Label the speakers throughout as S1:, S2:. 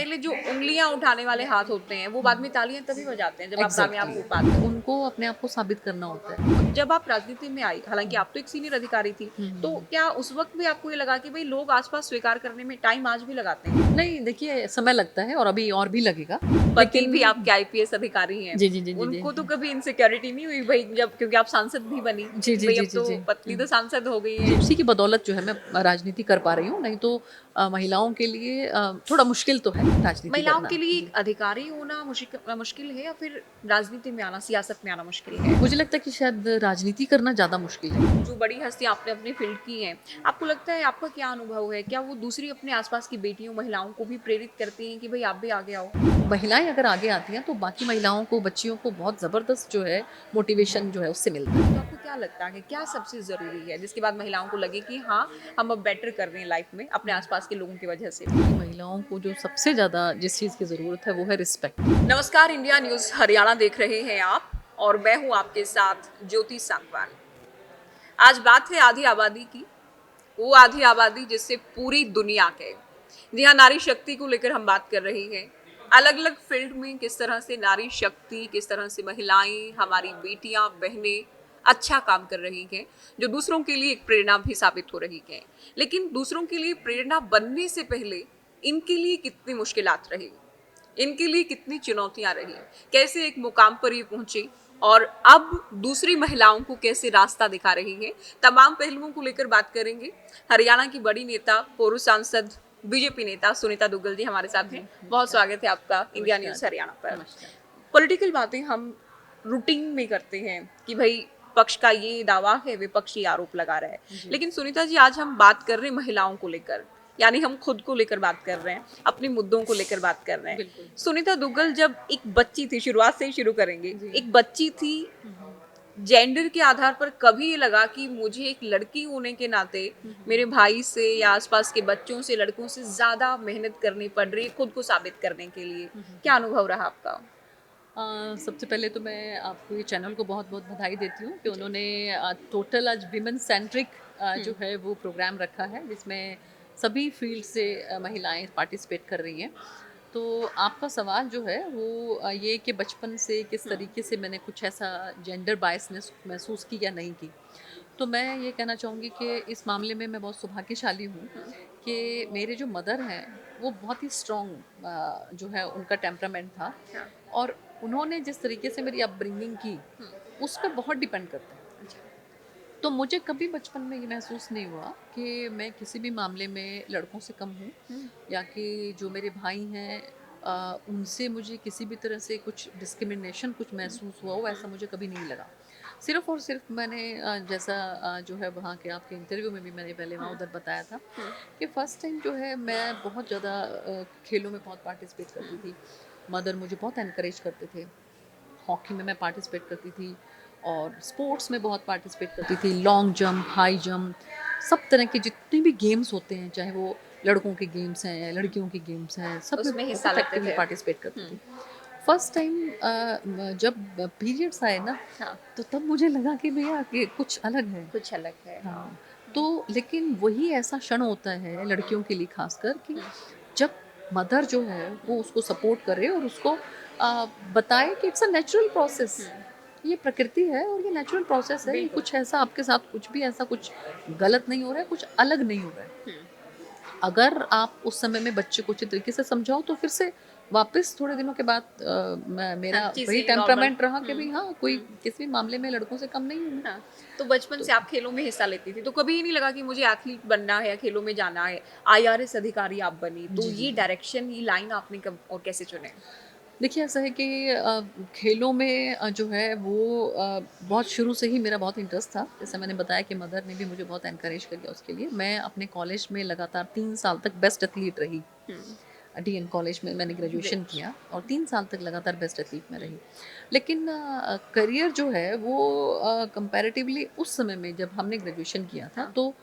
S1: पहले जो उंगलियां उठाने वाले हाथ होते हैं वो बाद में तालियां तभी बजाते हैं जब आप कामयाब हो
S2: एग्जैक्टली
S1: पाते हैं।
S2: उनको अपने आप को साबित करना होता है।
S1: जब आप राजनीति में आई, हालांकि
S2: हम्म,
S1: आप तो एक सीनियर अधिकारी थी, तो
S2: हम्म।
S1: क्या उस वक्त भी आपको ये लगा कि भाई लोग आसपास स्वीकार करने में टाइम आज भी लगाते हैं?
S2: नहीं, देखिए समय लगता है और अभी और भी लगेगा।
S1: पति
S2: लेकिन
S1: भी आपके आईपीएस अधिकारी हैं,
S2: जी, जी, जी, जी, जी।
S1: उनको तो कभी इनसिक्योरिटी नहीं हुई भाई, जब क्योंकि आप सांसद भी बनी
S2: जी,
S1: कि
S2: जी,
S1: भाई
S2: जी,
S1: अब
S2: जी,
S1: तो
S2: जी।
S1: पत्नी तो सांसद हो गई
S2: जी,
S1: है?
S2: उसी की बदौलत जो है मैं राजनीति कर पा रही हूँ, नहीं तो महिलाओं के लिए थोड़ा मुश्किल तो है राजनीति
S1: महिलाओं
S2: करना।
S1: के लिए एक
S2: जी।
S1: अधिकारी होना मुश्किल है या फिर राजनीति में आना, सियासत में आना मुश्किल है?
S2: मुझे लगता है कि शायद राजनीति करना ज़्यादा मुश्किल है।
S1: जो बड़ी हस्तियां आपने अपनी फील्ड की हैं, आपको लगता है आपका क्या अनुभव है? क्या वो दूसरी अपने आसपास की बेटियों, महिलाओं को भी प्रेरित करती हैं कि भाई आप भी आगे आओ?
S2: महिलाएँ अगर आगे आती हैं, तो बाकी महिलाओं को, बच्चियों को बहुत ज़बरदस्त जो है मोटिवेशन जो है उससे मिलता है।
S1: तो आपको क्या लगता है कि क्या सबसे ज़रूरी है जिसके बाद महिलाओं को लगे कि हाँ, हम अब बेटर कर रहे हैं लाइफ में अपने आसपास के लोगों की वजह से?
S2: कि महिलाओं को जो सबसे ज़्यादा जिस चीज़ की ज़रूरत है, वो है रिस्पेक्ट।
S1: नमस्कार, इंडिया न्यूज़ हरियाणा देख रहे हैं आप और मैं हूँ आपके साथ ज्योति सांगवान। आज बात है आधी आबादी की, वो आधी आबादी जिससे पूरी दुनिया के, जी हाँ, नारी शक्ति को लेकर हम बात कर रहे हैं। अलग अलग फील्ड में किस तरह से नारी शक्ति, किस तरह से महिलाएं, हमारी बेटियां, बहनें अच्छा काम कर रही हैं, जो दूसरों के लिए एक प्रेरणा भी साबित हो रही है। लेकिन दूसरों के लिए प्रेरणा बनने से पहले इनके लिए कितनी मुश्किलात रही, इनके लिए कितनी चुनौतियां रही, कैसे एक मुकाम पर ये पहुंची और अब दूसरी महिलाओं को कैसे रास्ता दिखा रही है, तमाम पहलुओं को लेकर बात करेंगे। हरियाणा की बड़ी नेता, पूर्व सांसद, बीजेपी नेता सुनीता दुग्गल जी हमारे साथ
S2: जी,
S1: हैं। बहुत
S2: नमस्कार।
S1: स्वागत है आपका इंडिया
S2: नमस्कार,
S1: न्यूज हरियाणा पर।
S2: नमस्कार।
S1: पॉलिटिकल बातें हम रूटीन में करते हैं कि भाई पक्ष का ये दावा है, विपक्ष ये आरोप लगा रहा है।
S2: जी,
S1: लेकिन सुनीता जी, आज हम बात कर रहे हैं महिलाओं को लेकर, यानी हम खुद को लेकर बात कर रहे हैं, अपने मुद्दों को लेकर बात कर रहे हैं।
S2: बिल्कुल।
S1: सुनीता दुग्गल जब एक बच्ची थी, शुरुआत से ही शुरू करेंगे,
S2: जी।
S1: एक बच्ची थी,
S2: हुँ, हुँ।
S1: जेंडर के आधार पर कभी ये लगा कि मुझे एक लड़की होने के नाते
S2: हुँ, हुँ।
S1: मेरे भाई से या आसपास के बच्चों से, लड़कों से ज्यादा मेहनत करनी पड़ रही है खुद को साबित करने के लिए?
S2: हुँ, हुँ,
S1: क्या अनुभव रहा आपका?
S2: सबसे पहले तो मैं आपको ये चैनल को बहुत-बहुत बधाई देती हूँ कि
S1: जी।
S2: उन्होंने टोटल आज विमेन सेंट्रिक जो
S1: हम्म।
S2: है वो प्रोग्राम रखा है, जिसमें सभी फील्ड से महिलाएँ पार्टिसिपेट कर रही हैं। तो आपका सवाल जो है वो ये कि बचपन से किस
S1: हम्म।
S2: तरीके से मैंने कुछ ऐसा जेंडर बायसनेस महसूस की या नहीं की। तो मैं ये कहना चाहूँगी कि इस मामले में मैं बहुत सौभाग्यशाली हूँ कि मेरे जो मदर हैं, वो बहुत ही स्ट्रॉन्ग जो है उनका टेम्परामेंट था,
S1: हाँ।
S2: और उन्होंने जिस तरीके से मेरी अपब्रिंगिंग की,
S1: हम्म।
S2: उस पे बहुत डिपेंड करता है।
S1: अच्छा।
S2: तो मुझे कभी बचपन में ये महसूस नहीं हुआ कि मैं किसी भी मामले में लड़कों से कम हूँ,
S1: हम्म।
S2: या कि जो मेरे भाई हैं उनसे मुझे किसी भी तरह से कुछ डिस्क्रिमिनेशन कुछ महसूस हुआ हो, ऐसा मुझे कभी नहीं लगा। सिर्फ़ और सिर्फ़ मैंने जैसा जो है वहाँ के आपके इंटरव्यू में भी मैंने पहले वहाँ उधर बताया था
S1: हम्म।
S2: कि फ़र्स्ट टाइम जो है मैं बहुत ज़्यादा खेलों में बहुत पार्टिसिपेट करती थी। मदर मुझे बहुत एनकरेज करते थे। हॉकी में मैं पार्टिसिपेट करती थी और स्पोर्ट्स में बहुत पार्टिसिपेट करती थी। लॉन्ग जंप, हाई जंप, सब तरह के जितने भी गेम्स होते हैं, चाहे वो लड़कों के गेम्स हैं या लड़कियों के गेम्स हैं, सब में
S1: उसमें हिस्सा
S2: बहुत
S1: लेते
S2: एक्टिवली
S1: थे।
S2: पार्टिसिपेट करती थी। फर्स्ट टाइम जब पीरियड्स आए ना,
S1: हाँ।
S2: तो तब मुझे लगा कि भैया ये कुछ अलग है।
S1: कुछ अलग है, हाँ।
S2: हाँ, तो लेकिन वही ऐसा क्षण होता है लड़कियों के लिए ख़ासकर कि जब मदर जो है वो उसको सपोर्ट करे और उसको बताए कि इट्स अ नेचुरल प्रोसेस, ये प्रकृति है और ये नेचुरल प्रोसेस है, ये
S1: बिल्कुल।
S2: कुछ ऐसा आपके साथ कुछ भी ऐसा कुछ गलत नहीं हो रहा है, कुछ अलग नहीं हो रहा है।
S1: हम्म।
S2: अगर आप उस समय में बच्चे को अच्छे तरीके से समझाओ, तो फिर से वापस थोड़े दिनों के बाद
S1: हाँ,
S2: मेरा वही
S1: चीजें नॉर्मल।
S2: टेम्परामेंट रहा कि
S1: हम्म।
S2: भाई हाँ, कोई
S1: हम्म।
S2: किसी भी मामले में लड़कों से कम नहीं हूँ मैं।
S1: हाँ, तो बचपन
S2: तो
S1: से आप खेलों में हिस्सा लेती थी, तो कभी ये नहीं लगा कि मुझे एथलीट बनना है या खेलों में जाना है? आईआरएस अधिकारी आप बनी, तो
S2: जी, जी,
S1: ये
S2: जी।
S1: डायरेक्शन, ये लाइन आपने कब और कैसे चुने?
S2: देखिए, ऐसा है कि खेलों में जो है वो बहुत शुरू से ही मेरा बहुत इंटरेस्ट था। जैसे मैंने बताया कि मदर ने भी मुझे बहुत एनकरेज किया उसके लिए। मैं अपने कॉलेज में लगातार 3 साल तक बेस्ट एथलीट रही।
S1: हम्म।
S2: डीएन कॉलेज में मैंने ग्रेजुएशन
S1: ग्रेट।
S2: किया और 3 साल तक लगातार बेस्ट एथलीट में रही। लेकिन करियर जो है वो कंपैरेटिवली उस समय में जब हमने ग्रेजुएशन किया था,
S1: हाँ।
S2: तो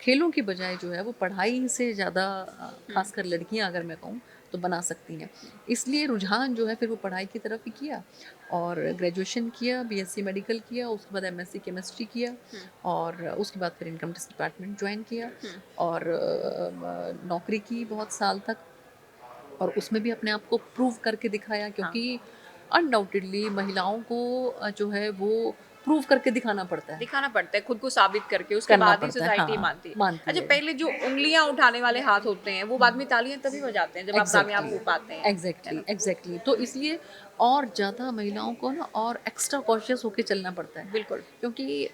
S2: खेलों की बजाय जो है वो पढ़ाई से ज़्यादा
S1: हम्म।
S2: ख़ासकर लड़कियां अगर मैं कहूँ तो बना सकती हैं। इसलिए रुझान जो है फिर वो पढ़ाई की तरफ ही किया, और ग्रेजुएशन किया, बीएससी मेडिकल किया, उसके बाद एमएससी केमिस्ट्री किया,
S1: हम्म।
S2: और उसके बाद फिर इनकम टैक्स डिपार्टमेंट ज्वाइन किया
S1: हम्म।
S2: और नौकरी की बहुत साल तक। और उसमें भी अपने आप को प्रूव करके दिखाया, क्योंकि अनडाउटेडली महिलाओं को जो है वो प्रूव करके दिखाना पड़ता है,
S1: दिखाना पड़ता है, खुद को साबित करके, उसके
S2: करना
S1: बाद ही
S2: पड़ता है,
S1: सोसाइटी
S2: हाँ,
S1: मानती है।
S2: मानती
S1: अच्छा,
S2: है।
S1: पहले जो उंगलियां उठाने वाले हाथ होते हैं वो बाद में तालियां तभी बजाते हैं जब आप कामयाब हो पाते हैं, है
S2: एग्जैक्टली
S1: ना?
S2: एग्जैक्टली। तो इसलिए और ज़्यादा महिलाओं को ना और एक्स्ट्रा कॉशियस होके चलना पड़ता है,
S1: बिल्कुल।
S2: क्योंकि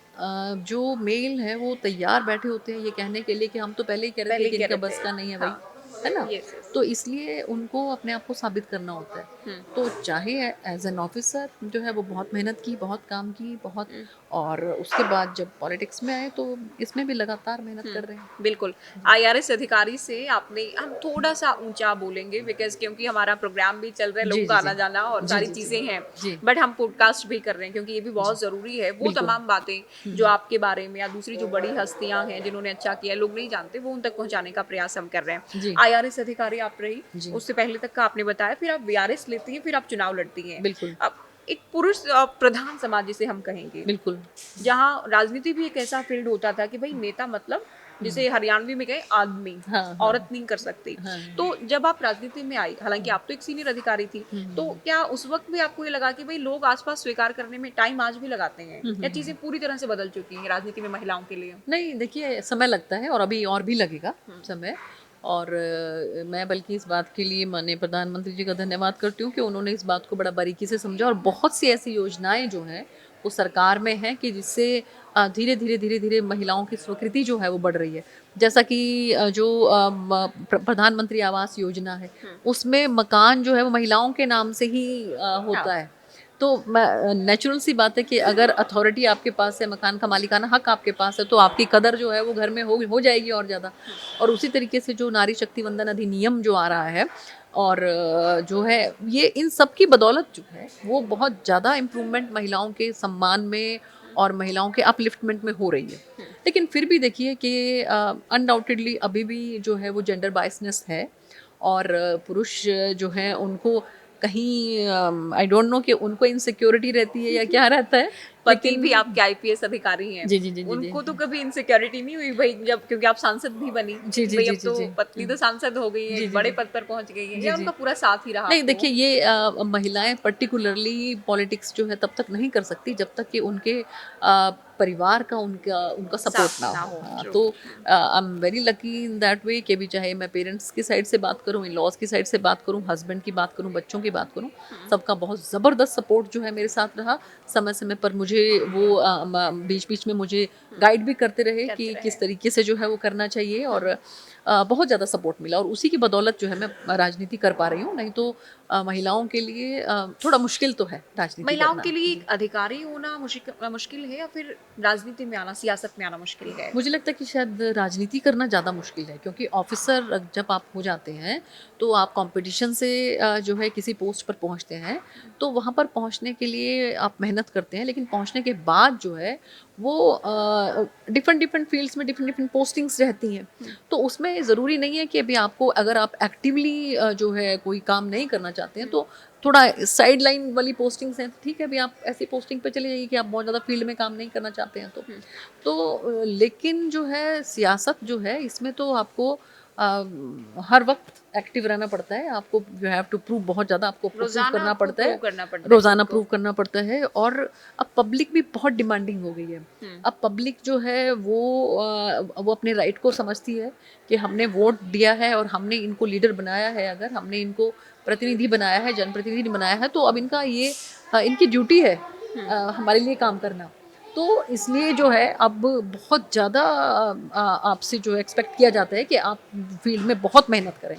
S2: जो मेल है वो तैयार बैठे होते हैं ये कहने के लिए कि हम तो पहले ही कह रहे थे
S1: पहले ही
S2: कि
S1: कह
S2: इनका
S1: रहे
S2: बस
S1: थे।
S2: का नहीं है भाई,
S1: हाँ।
S2: है ना?
S1: Yes, yes.
S2: तो इसलिए उनको अपने आप को साबित करना होता है।
S1: हुँ,
S2: तो चाहे एज एन ऑफिसर जो है वो बहुत मेहनत की, बहुत काम की, बहुत,
S1: हुँ,
S2: और उसके बाद जब पॉलिटिक्स में आए तो इसमें भी लगातार मेहनत
S1: हुँ।
S2: कर रहे हैं।
S1: बिल्कुल। आईआरएस अधिकारी से आपने, हम थोड़ा-सा ऊँचा बोलेंगे बिकॉज़ क्योंकि हमारा प्रोग्राम भी चल रहा है,
S2: जी
S1: लोगों का
S2: जी जी
S1: आना-जाना और
S2: जी
S1: सारी
S2: जी जी
S1: चीज़ें हैं।
S2: जी
S1: बट हम पॉडकास्ट भी कर रहे हैं क्योंकि ये भी
S2: जी
S1: बहुत ज़रूरी है। वो
S2: बिल्कुल।
S1: तमाम बातें जो
S2: हम्म,
S1: आपके बारे में या दूसरी जो बड़ी हस्तियाँ हैं जिन्होंने अच्छा किया है, लोग नहीं जानते, वो उन तक पहुँचाने का प्रयास हम कर रहे हैं।
S2: जी
S1: आईआरएस अधिकारी आप रही,
S2: जी
S1: उससे पहले तक का आपने बताया, फिर आप वीआरएस लेती हैं, फिर आप चुनाव लड़ती हैं।
S2: बिल्कुल
S1: अब एक पुरुष प्रधान समाज जिसे हम कहेंगे,
S2: बिल्कुल।
S1: जहाँ राजनीति भी एक ऐसा फील्ड होता था कि भाई नेता मतलब
S2: हम्म,
S1: जिसे हरियाणवी में कहे आदमी,
S2: हाँ हाँ
S1: औरत नहीं कर सकती।
S2: हाँ।
S1: तो जब आप राजनीति में आई, हालांकि
S2: हम्म,
S1: आप तो एक सीनियर अधिकारी थी, तो
S2: हम्म,
S1: क्या उस वक्त भी आपको ये लगा कि भाई लोग आसपास स्वीकार करने में टाइम आज भी लगाते हैं,
S2: हम्म,
S1: या चीजें पूरी तरह से बदल चुकी हैं राजनीति में महिलाओं के लिए?
S2: नहीं देखिए, समय लगता है और अभी और भी लगेगा
S1: हम्म,
S2: समय। और मैं बल्कि इस बात के लिए माननीय प्रधानमंत्री जी का धन्यवाद करती हूँ कि उन्होंने इस बात को बड़ा बारीकी से समझा, और बहुत सी ऐसी योजनाएं जो हैं वो सरकार में हैं कि जिससे धीरे धीरे महिलाओं की स्वीकृति जो है वो बढ़ रही है। जैसा कि जो प्रधानमंत्री आवास योजना है,
S1: हम्म,
S2: उसमें मकान जो है वो महिलाओं के नाम से ही
S1: हाँ,
S2: होता है। तो नेचुरल सी बात है कि अगर अथॉरिटी आपके पास है, मकान का मालिकाना हक आपके पास है, तो आपकी कदर जो है वो घर में हो जाएगी और ज़्यादा। और उसी तरीके से जो नारी शक्ति वंदन अधिनियम जो आ रहा है, और जो है ये इन सब की बदौलत जो है वो बहुत ज़्यादा इम्प्रूवमेंट महिलाओं के सम्मान में और महिलाओं के अपलिफ्टमेंट में हो रही है। लेकिन फिर भी देखिए कि अनडाउटेडली अभी भी जो है वो जेंडर बायसनेस है, और पुरुष जो हैं उनको कहीं आई डोंट नो कि उनको इनसिक्योरिटी रहती है या क्या रहता है,
S1: पति
S2: लेकिन
S1: भी आपके आईपीएस अधिकारी हैं,
S2: जी जी जी जी जी
S1: उनको तो कभी इनसिक्योरिटी नहीं हुई भाई, जब क्योंकि आप सांसद भी बनी
S2: जी
S1: कि
S2: जी
S1: भाई
S2: जी
S1: अब
S2: जी
S1: तो
S2: जी
S1: पत्नी तो सांसद हो गई है,
S2: जी
S1: एक
S2: जी
S1: बड़े
S2: जी
S1: पद पर पहुंच गई है,
S2: जी
S1: या
S2: जी।
S1: उनका पूरा साथ ही रहा
S2: नहीं
S1: आपको?
S2: देखिए, ये महिलाएं पर्टिकुलरली पॉलिटिक्स जो है तब तक नहीं कर सकती जब तक कि उनके परिवार का उनका उनका सपोर्ट
S1: साथ
S2: ना
S1: ना
S2: हो।
S1: हो,
S2: हाँ,
S1: ट्रू।
S2: तो I am very lucky in that way कि भी चाहे मैं पेरेंट्स की साइड से बात करूं, इन लॉज की साइड से बात करूं, हस्बैंड की बात करूं, बच्चों की बात करूं, सबका बहुत ज़बरदस्त सपोर्ट जो है मेरे साथ रहा। समय समय पर मुझे वो बीच बीच में मुझे गाइड भी करते रहे
S1: करते
S2: कि
S1: रहे।
S2: किस तरीके से जो है वो करना चाहिए, और बहुत ज़्यादा सपोर्ट मिला, और उसी की बदौलत जो है मैं राजनीति कर पा रही हूँ। नहीं तो महिलाओं के लिए थोड़ा मुश्किल तो है राजनीति
S1: महिलाओं
S2: करना।
S1: के लिए
S2: जी,
S1: एक अधिकारी होना मुश्किल है, या फिर राजनीति में आना, सियासत में आना मुश्किल है?
S2: मुझे लगता है कि शायद राजनीति करना ज़्यादा मुश्किल है, क्योंकि ऑफिसर जब आप हो जाते हैं तो आप कंपटीशन से जो है किसी पोस्ट पर पहुंचते हैं, तो वहां पर पहुंचने के लिए आप मेहनत करते हैं, लेकिन पहुंचने के बाद जो है वो डिफरेंट डिफरेंट फील्ड्स में डिफरेंट डिफरेंट पोस्टिंग्स रहती हैं। तो उसमें ज़रूरी नहीं है कि अभी आपको, अगर आप एक्टिवली जो है कोई काम नहीं करना चाहते हैं, तो थोड़ा साइड लाइन वाली पोस्टिंग्स हैं, तो ठीक है, अभी आप ऐसी पोस्टिंग पे चले जाइए कि आप बहुत ज़्यादा फील्ड में काम नहीं करना चाहते हैं तो लेकिन जो है सियासत जो है इसमें तो आपको हर वक्त एक्टिव रहना पड़ता है। आपको यू हैव टू प्रूव, बहुत ज़्यादा आपको प्रूव
S1: रोजाना
S2: करना
S1: आपको
S2: पड़ता
S1: प्रूव
S2: है,
S1: करना पड़ता है खुद
S2: रोज़ाना
S1: को।
S2: प्रूव करना पड़ता है। और अब पब्लिक भी बहुत डिमांडिंग हो गई है। अब पब्लिक जो है वो अपने राइट को समझती है कि हमने वोट दिया है और हमने इनको लीडर बनाया है, अगर हमने इनको प्रतिनिधि बनाया है, जनप्रतिनिधि बनाया है, तो अब इनका ये इनकी ड्यूटी है हमारे लिए काम करना। तो इसलिए जो है अब बहुत ज़्यादा आपसे जो एक्सपेक्ट किया जाता है कि आप फील्ड में बहुत मेहनत करें।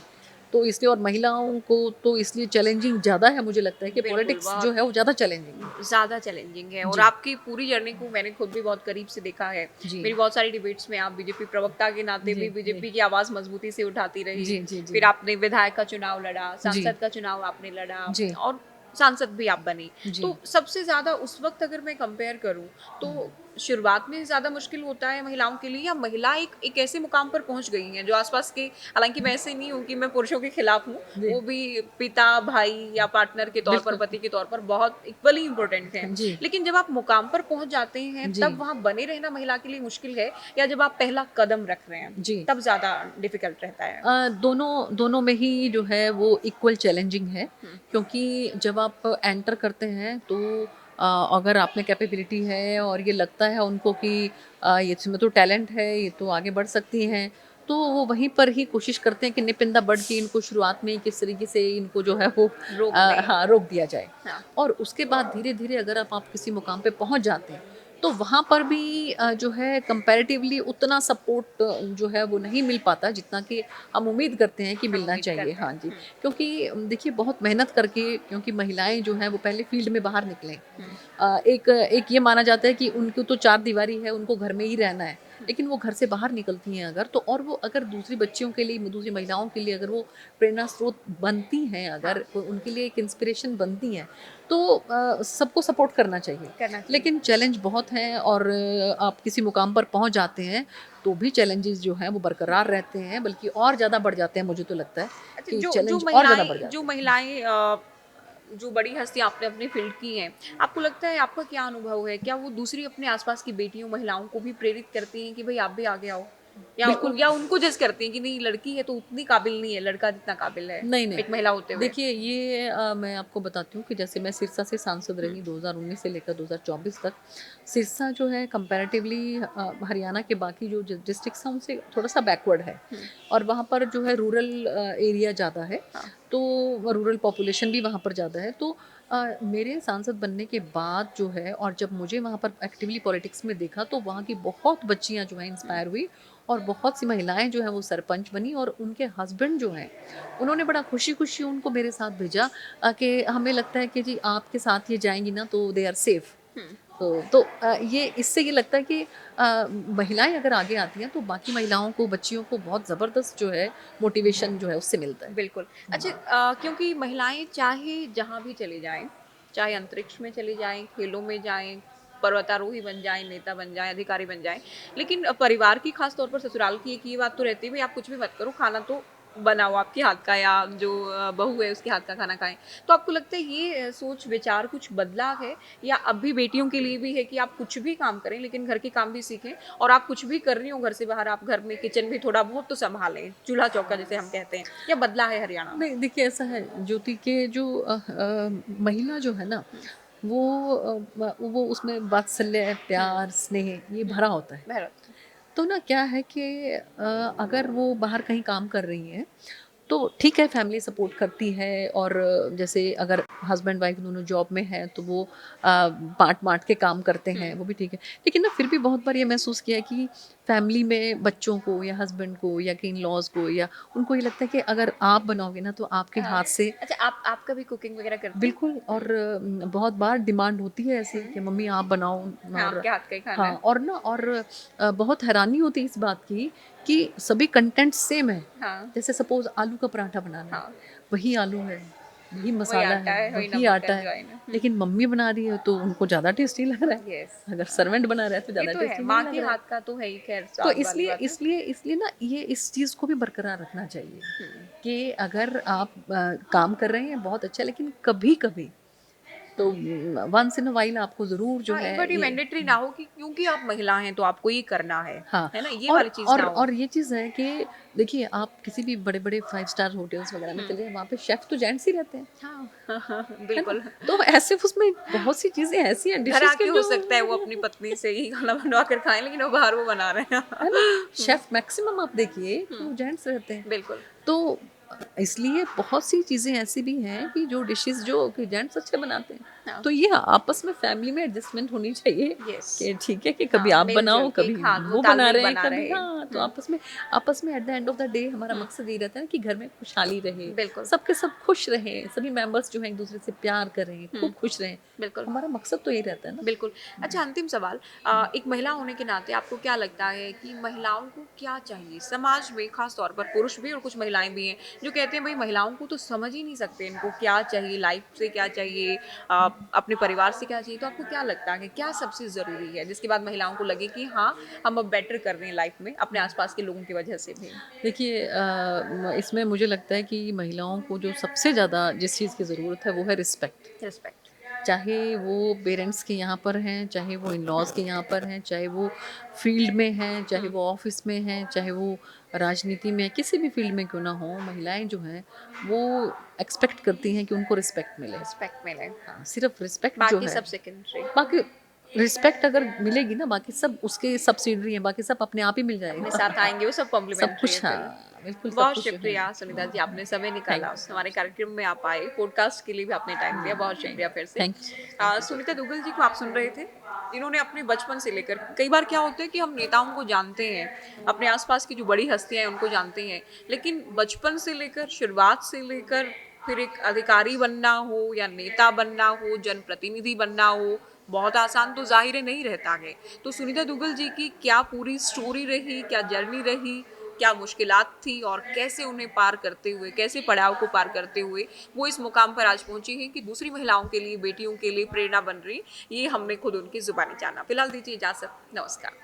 S2: तो इसलिए, और महिलाओं को तो इसलिए चैलेंजिंग ज़्यादा है, मुझे लगता है कि
S1: बिल्कुल,
S2: पॉलिटिक्स जो
S1: बहुत
S2: है वो ज़्यादा चैलेंजिंग है।
S1: ज़्यादा चैलेंजिंग है, और
S2: जी
S1: आपकी पूरी जर्नी को मैंने खुद भी बहुत करीब से देखा है।
S2: जी
S1: मेरी बहुत सारी डिबेट्स में आप बीजेपी प्रवक्ता के नाते
S2: जी
S1: भी
S2: जी
S1: बीजेपी की आवाज़ मजबूती से उठाती रही।
S2: जी जी जी
S1: फिर आपने विधायक का चुनाव लड़ा,
S2: जी
S1: सांसद का चुनाव आपने लड़ा,
S2: जी
S1: और सांसद भी आप बनी।
S2: जी
S1: तो सबसे ज़्यादा उस वक़्त अगर मैं कंपेयर करूँ, तो शुरुआत में ज़्यादा मुश्किल होता है महिलाओं के लिए, या महिला एक एक ऐसे मुकाम पर पहुंच गई हैं जो आसपास के, हालांकि मैं ऐसे नहीं हूँ कि मैं पुरुषों के खिलाफ हूँ,
S2: जी,
S1: वो भी पिता, भाई या पार्टनर के तौर पर,
S2: बिल्कुल।
S1: पति के तौर पर बहुत इक्वली इम्पोर्टेंट हैं।
S2: जी,
S1: लेकिन जब आप मुकाम पर पहुंच जाते हैं
S2: जी,
S1: तब वहाँ बने रहना महिला के लिए मुश्किल है, या जब आप पहला कदम रख रहे हैं
S2: जी।
S1: तब ज़्यादा डिफिकल्ट रहता है?
S2: दोनों दोनों में ही जो है वो इक्वल चैलेंजिंग है,
S1: हम्म,
S2: क्योंकि जब आप एंटर करते हैं तो अगर आप में कैपेबिलिटी है और ये लगता है उनको कि ये इसमें तो टैलेंट है, ये तो आगे बढ़ सकती हैं, तो वो वहीं पर ही कोशिश करते हैं कि निपिंदा बढ़ के इनको शुरुआत में ही किस तरीके से इनको जो है वो
S1: रोक दें।
S2: हाँ, रोक दिया जाए।
S1: हाँ।
S2: और उसके बाद धीरे-धीरे अगर आप किसी मुकाम पे पहुँच जाते हैं, तो वहाँ पर भी जो है कंपैरेटिवली उतना सपोर्ट जो है वो नहीं मिल पाता जितना कि हम उम्मीद करते हैं कि
S1: हम
S2: मिलना
S1: उम्मीद
S2: चाहिए।
S1: करते
S2: हाँ
S1: हैं।
S2: जी, क्योंकि देखिए बहुत मेहनत करके, क्योंकि महिलाएँ जो हैं वो पहले फील्ड में बाहर निकलें।
S1: हम्म,
S2: एक एक ये माना जाता है कि उनको तो चारदीवारी है, उनको घर में ही रहना है। लेकिन वो घर से बाहर निकलती हैं अगर, तो और वो अगर दूसरी बच्चियों के लिए, दूसरी महिलाओं के लिए अगर वो प्रेरणा स्रोत बनती हैं,
S1: हाँ,
S2: अगर उनके लिए एक इंस्पिरेशन बनती हैं, तो सबको सपोर्ट करना चाहिए।
S1: करना चाहिए।
S2: लेकिन चैलेंज बहुत हैं, और आप किसी मुकाम पर पहुँच जाते हैं, तो भी चैलेंजेस जो हैं वो बरकरार रहते हैं, बल्कि और ज़्यादा बढ़ जाते हैं, मुझे तो लगता है
S1: अच्छा,
S2: कि
S1: जो जो
S2: चैलेंज और ज़्यादा बढ़
S1: महिलाएं जो
S2: जाते हैं।
S1: महिलाएं जो बड़ी हस्ती आपने अपनी फील्ड की हैं, आपको लगता है, आपका क्या अनुभव है, क्या वो दूसरी अपने आसपास की बेटियों, महिलाओं को भी प्रेरित करती हैं कि भाई आप भी आगे आओ,
S2: बिल्कुल।
S1: या उनको जज करती हैं कि नहीं, लड़की है तो उतनी काबिल नहीं है लड़का जितना काबिल है
S2: नहीं, नहीं।
S1: एक महिला होते हुए?
S2: देखिए ये मैं आपको बताती हूँ कि जैसे मैं सिरसा से सांसद
S1: हम्म,
S2: रही 2019 से लेकर 2024 तक। सिरसा जो है कंपैरेटिवली हरियाणा के बाकी जो डिस्ट्रिक्ट्स हैं उनसे थोड़ा-सा बैकवर्ड है,
S1: हम्म,
S2: और वहाँ पर जो है रूरल एरिया ज़्यादा है,
S1: हाँ,
S2: तो रूरल पॉपुलेशन भी वहाँ पर ज़्यादा है। तो मेरे सांसद बनने के बाद जो है, और जब मुझे वहाँ पर एक्टिवली पॉलिटिक्स में देखा, तो वहाँ की बहुत बच्चियाँ जो हैं
S1: हम्म,
S2: इंस्पायर हुई, और बहुत सी महिलाएँ जो हैं वो सरपंच बनी, और उनके हस्बैंड जो हैं उन्होंने बड़ा खुशी-खुशी उनको मेरे साथ भेजा, कि हमें लगता है कि जी आपके साथ ये जाएँगी ना तो दे आर सेफ।
S1: हम्म,
S2: तो ये इससे ये लगता है कि महिलाएँ अगर आगे आती हैं तो बाकी महिलाओं को, बच्चियों को बहुत ज़बरदस्त जो है मोटिवेशन जो है उससे मिलता है।
S1: बिल्कुल। अच्छा, क्योंकि महिलाएं चाहे जहाँ भी चली जाएं, चाहे अंतरिक्ष में चली जाएं, खेलों में जाएं, पर्वतारोही बन जाएं, नेता बन जाएं, अधिकारी बन जाएं, लेकिन परिवार की, खास तौर पर ससुराल की एक ये बात तो रहती है, भाई आप कुछ भी मत करो, खाना तो बनाओ आपके हाथ का, या जो बहू है उसके हाथ का खाना खाएं। तो आपको लगता है ये सोच विचार कुछ बदला है, या अब भी बेटियों के लिए भी है कि आप कुछ भी काम करें लेकिन घर के काम भी सीखें, और आप कुछ भी कर रही हो घर से बाहर, आप घर में किचन भी थोड़ा बहुत तो संभालें, चूल्हा चौका जिसे हम कहते हैं, या बदला है हरियाणा?
S2: नहीं, देखिए ऐसा है, ज्योति के जो महिला जो है ना,
S1: हुँ,
S2: वो वो उसमें वात्सल्य,
S1: हुँ,
S2: प्यार, स्नेह ये
S1: हुँ,
S2: भरा होता है।
S1: बहरौल।
S2: तो ना क्या है कि अगर वो बाहर कहीं काम कर रही हैं, तो ठीक है फैमिली सपोर्ट करती है, और जैसे अगर हस्बैंड वाइफ दोनों जॉब में हैं तो वो बाँट-बाँट के काम करते हैं,
S1: हुँ,
S2: वो भी ठीक है। लेकिन ना फिर भी बहुत बार ये महसूस किया है कि फैमिली में बच्चों को या हस्बैंड को या कि इन-लॉज़ को, या उनको ये लगता है कि अगर आप बनाओगे ना तो आपके
S1: हाँ।
S2: हाथ से
S1: अच्छा, आप कभी कुकिंग वगैरह करती हैं?
S2: बिल्कुल।
S1: हुँ,
S2: और बहुत बार डिमांड होती है ऐसी
S1: हुँ,
S2: कि मम्मी आप बनाओ।
S1: हाँ,
S2: और
S1: आपके हाथ का ही खाना
S2: हाँ,
S1: है।
S2: और ना, और बहुत हैरानी होती है इस बात की कि सभी कंटेंट सेम है।
S1: हाँ,
S2: जैसे सपोज़ आलू का पराठा बनाना है,
S1: हाँ,
S2: वही आलू है, वही
S1: वही
S2: मसाला
S1: आटा
S2: है,
S1: है, वही
S2: वही
S1: नमक,
S2: आटा है,
S1: अजवाइन है। हुँ,
S2: लेकिन मम्मी बना रही है तो उनको ज़्यादा टेस्टी लग रहा है।
S1: यस।
S2: अगर सर्वेंट बना रहा है तो
S1: ये
S2: ज़्यादा
S1: तो है,
S2: टेस्टी नहीं
S1: माँ
S2: लग
S1: के
S2: रहा है।
S1: हाथ का तो है ही, ख़ैर
S2: तो
S1: स्वाद वाली
S2: इसलिए
S1: बात है।
S2: इसलिए इसलिए ना ये इस चीज़ को भी बरकरार रखना चाहिए
S1: हुँ,
S2: कि अगर आप काम कर रहे हैं बहुत अच्छा, लेकिन कभी-कभी तो
S1: हुँ।
S2: वंस इन अ व्हाइल आपको ज़रूर जो
S1: हाँ,
S2: है
S1: बट ये
S2: ये
S1: मैंडेटरी ना हो कि क्योंकि आप महिला हैं तो आपको ये करना
S2: हाँ।
S1: है ना? ये वाली चीज़ ना हो।
S2: और ये चीज़ है कि देखिए आप किसी भी बड़े-बड़े 5 स्टार होटल्स वगैरह में
S1: हुँ,
S2: चले जाइए, वहाँ पे शेफ़ तो जेंट्स ही रहते हैं,
S1: हाँ, हाँ, हाँ,
S2: है ना?
S1: बिल्कुल।
S2: तो ऐसे उसमें बहुत सी चीज़ें ऐसी हैं
S1: घर
S2: डिशेज़ के
S1: आके हो
S2: जो
S1: सकता है वो अपनी पत्नी से ही खाना बनवा कर खाएँ, लेकिन वो बाहर वो बना रहे हैं।
S2: है ना?
S1: हुँ,
S2: शेफ़ मैक्सिमम आप देखिए कि
S1: हुँ,
S2: वो जेंट्स रहते हैं।
S1: बिल्कुल।
S2: तो इसलिए बहुत सी चीज़ें ऐसी भी हैं कि जो डिशेज़ जो कि जेंट्स अच्छे बनाते हैं।
S1: हाँ,
S2: तो ये आपस में फैमिली में एडजस्टमेंट होनी चाहिए
S1: यस।
S2: कि ठीक है कि कभी
S1: हाँ,
S2: आप
S1: मिल-जुल
S2: बनाओ,
S1: के
S2: कभी
S1: हाँ, वो
S2: वो बना
S1: तालमेल
S2: रहे हैं,
S1: बना
S2: कभी
S1: रहे।
S2: हाँ, तो
S1: हुँ,
S2: आपस में at the end of the day हमारा
S1: हुँ,
S2: मकसद यही रहता है ना कि घर में खुशहाली रहे,
S1: बिल्कुल।
S2: सबके सब खुश रहें, सभी मेंबर्स जो हैं एक-दूसरे से प्यार करें,
S1: हुँ,
S2: खूब खुश रहें।
S1: बिल्कुल।
S2: हमारा मकसद तो यही रहता है ना।
S1: बिल्कुल। अच्छा, अंतिम सवाल, एक महिला होने के नाते आपको क्या लगता है कि महिलाओं को क्या चाहिए? समाज में ख़ास तौर पर पुरुष भी और कुछ महिलाएँ भी हैं, जो कहते हैं भई महिलाओं को तो समझ ही नहीं सकते, इनको क्या चाहिए, लाइफ़ से क्या चाहिए, अपने परिवार से क्या चाहिए, तो आपको क्या लगता है कि क्या सबसे ज़रूरी है जिसके बाद महिलाओं को लगे कि हाँ, हम अब बेटर कर रहे हैं लाइफ में अपने आसपास के लोगों की वजह से भी?
S2: देखिए इसमें मुझे लगता है कि महिलाओं को जो सबसे ज़्यादा जिस चीज़ की ज़रूरत है वो है रिस्पेक्ट।
S1: रिस्पेक्ट।
S2: चाहे वो पेरेंट्स के यहाँ पर हैं, चाहे वो इन-लॉज़ के यहाँ पर हैं, चाहे वो फील्ड में हैं, चाहे वो ऑफ़िस में हैं, चाहे वो राजनीति में हैं, किसी भी फील्ड में क्यों ना हो, महिलाएँ जो हैं वो एक्सपेक्ट करती हैं कि उनको रिस्पेक्ट मिले।
S1: रिस्पेक्ट मिले।
S2: हाँ, सिर्फ़ रिस्पेक्ट जो
S1: बाकी
S2: है,
S1: सब सेकेंडरी।
S2: बाकी रिस्पेक्ट अगर मिलेगी ना, बाकी सब उसके सब्सिडरी हैं, बाकी सब अपने आप ही मिल
S1: अपने
S2: जाएगा।
S1: साथ आएँगे, वो सब
S2: सब
S1: कॉम्प्लीमेंट्री है
S2: कुछ
S1: फिर।
S2: हाँ, बिल्कुल सब
S1: बहुत
S2: कुछ जो है।
S1: शुक्रिया सुनीता जी, आपने समय
S2: थैंक
S1: निकाला,
S2: यू सो
S1: हमारे
S2: मच।
S1: कार्यक्रम में आप आए, पॉडकास्ट के लिए भी आपने टाइम दिया, बहुत शुक्रिया फिर से।
S2: Thank you so much, thank you.
S1: Sunita Duggal ji को आप सुन रहे थे, इन्होंने अपने बचपन से लेकर, कई बार क्या होता है कि हम नेताओं को जानते हैं, अपने आसपास की जो बड़ी हस्तियाँ हैं उनको जानते हैं, लेकिन बचपन से लेकर, शुरुआत से लेकर फिर एक अधिकारी बनना हो या नेता बनना हो, जनप्रतिनिधि बनना हो, बहुत आसान तो ज़ाहिर है नहीं रहता है। तो सुनीता दुग्गल जी की क्या पूरी स्टोरी रही, क्या जर्नी रही, क्या मुश्किलात थी और कैसे उन्हें पार करते हुए, कैसे पड़ाव को पार करते हुए वो इस मुकाम पर आज पहुंची हैं कि दूसरी महिलाओं के लिए, बेटियों के लिए प्रेरणा बन रही, ये हमने खुद उनकी ज़ुबानी जाना। फिलहाल दीजिए इजाज़त, नमस्कार।